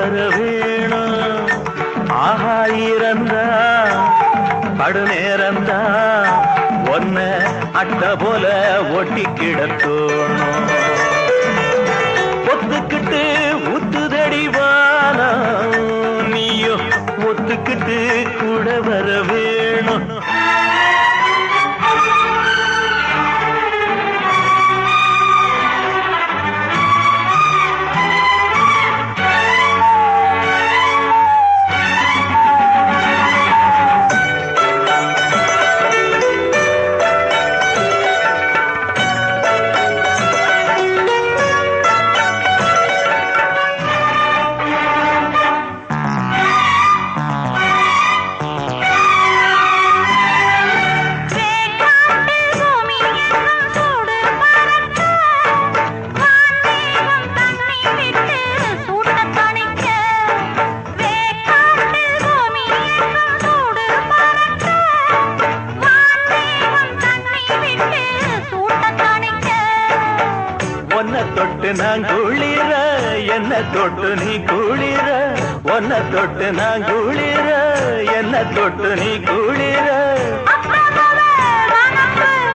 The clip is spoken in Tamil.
வர வேணும். ஆஹா இறந்தா படு நேரந்தா ஒன்ன அட்ட போல ஒட்டி கிடத்தோணும். ஒத்துக்கிட்டு ஊத்துதடிவானா நீயோ ஒத்துக்கிட்டு கூட வர வேணும். தொட்டு நான் குளிர என்ன தொட்டு நீ குளிர ஒன்ன தொட்டு நான் குளிர என்ன தொட்டு நீ குளிர